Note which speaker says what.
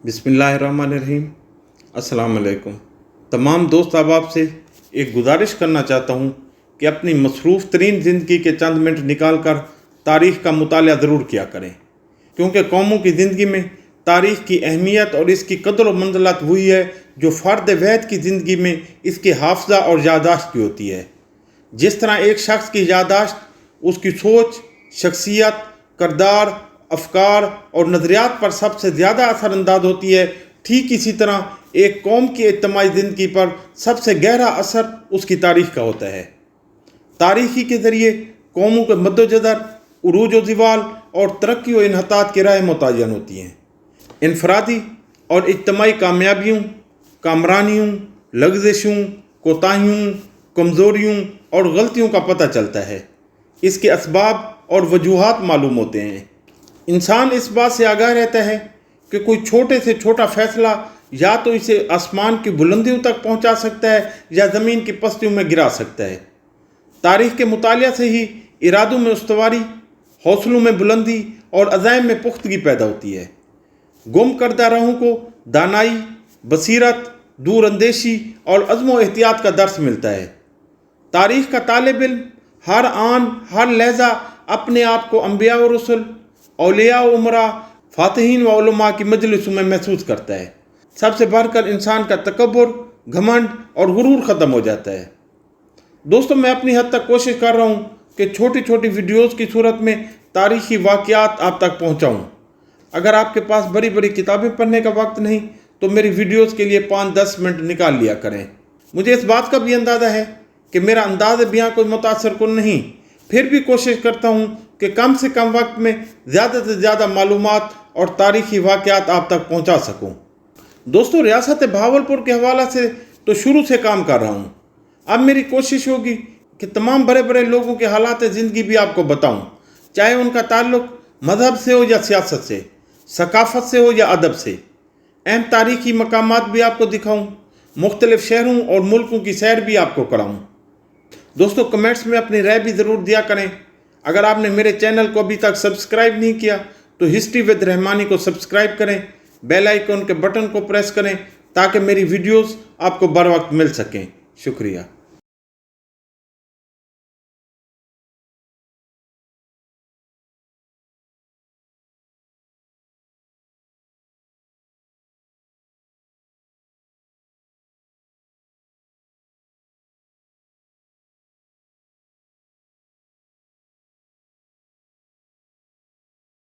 Speaker 1: बिस्मिल्लाहिर्रहमानिर्रहीम। अस्सलाम वालेकुम। तमाम दोस्त अहबाब से एक गुजारिश करना चाहता हूँ कि अपनी मसरूफ़ तरीन ज़िंदगी के चंद मिनट निकाल कर तारीख़ का मुताला ज़रूर किया करें, क्योंकि कौमों की ज़िंदगी में तारीख़ की अहमियत और इसकी कदर व मंज़िलत वही है जो फ़र्द वहद की ज़िंदगी में इसके हाफ़ज़ा और यादाश्त की होती है। जिस तरह एक शख्स की यादाश्त उसकी सोच, शख्सियत, किरदार, अफकार और नज़रियात पर सबसे ज़्यादा असरअंदाज होती है, ठीक इसी तरह एक कौम की इज्तिमाई ज़िंदगी पर सबसे गहरा असर उसकी तारीख़ का होता है। तारीख़ी के ज़रिए कौमों के मद्दोजदर उरूज व ज़वाल और तरक्की व इन्हतात की राह मुतय्यन होती हैं। इनफरादी और इज्तिमाई कामयाबियों, कामरानियों, लग़ज़िशों, कोताहियों, कमज़ोरियों और गलतियों का पता चलता है। इसके असबाब और वजूहात मालूम होते हैं। इंसान इस बात से आगाह रहता है कि कोई छोटे से छोटा फ़ैसला या तो इसे आसमान की बुलंदियों तक पहुंचा सकता है या ज़मीन की पस्तियों में गिरा सकता है। तारीख़ के मुतालिया से ही इरादों में उस्तवारी, हौसलों में बुलंदी और अज़ाइम में पुख्तगी पैदा होती है। गुम करदा राहों को दानाई, बसीरत, दूरअंदेशी और अज़्म व एहतियात का दर्स मिलता है। तारीख़ का तालिब इल्म हर आन हर लहज़ा अपने आप को अंबिया व रसूल, औलिया व उमरा, फ़ातिहीन व उलमा की मजलिसों में महसूस करता है। सबसे बढ़कर इंसान का तकब्बुर, घमंड और गुरूर ख़त्म हो जाता है। दोस्तों, मैं अपनी हद तक कोशिश कर रहा हूँ कि छोटी छोटी वीडियोज़ की सूरत में तारीख़ी वाक़यात आप तक पहुँचाऊँ। अगर आपके पास बड़ी बड़ी किताबें पढ़ने का वक्त नहीं तो मेरी वीडियोज़ के लिए 5-10 मिनट निकाल लिया करें। मुझे इस बात का भी अंदाज़ा है कि मेरा अंदाज़ बयां कोई मुतासरकुन नहीं, फिर भी कोशिश करता हूँ कि कम से कम वक्त में ज़्यादा से ज़्यादा मालूमात और तारीख़ी वाक़यात आप तक पहुँचा सकूँ। दोस्तों, रियासत भावलपुर के हवाला से तो शुरू से काम कर रहा हूँ। अब मेरी कोशिश होगी कि तमाम बड़े बड़े लोगों के हालात ज़िंदगी भी आपको बताऊँ, चाहे उनका ताल्लुक़ मज़हब से हो या सियासत से, सकाफ़त से हो या अदब से। अहम तारीख़ी मकामात भी आपको दिखाऊँ, मुख्तलिफ़ शहरों और मुल्कों की सैर भी आपको कराऊँ। दोस्तों, कमेंट्स में अपनी राय भी ज़रूर दिया करें। अगर आपने मेरे चैनल को अभी तक सब्सक्राइब नहीं किया तो हिस्ट्री विद रहमानी को सब्सक्राइब करें, बेल आइकन के बटन को प्रेस करें ताकि मेरी वीडियोस आपको बर वक्त मिल सकें। शुक्रिया।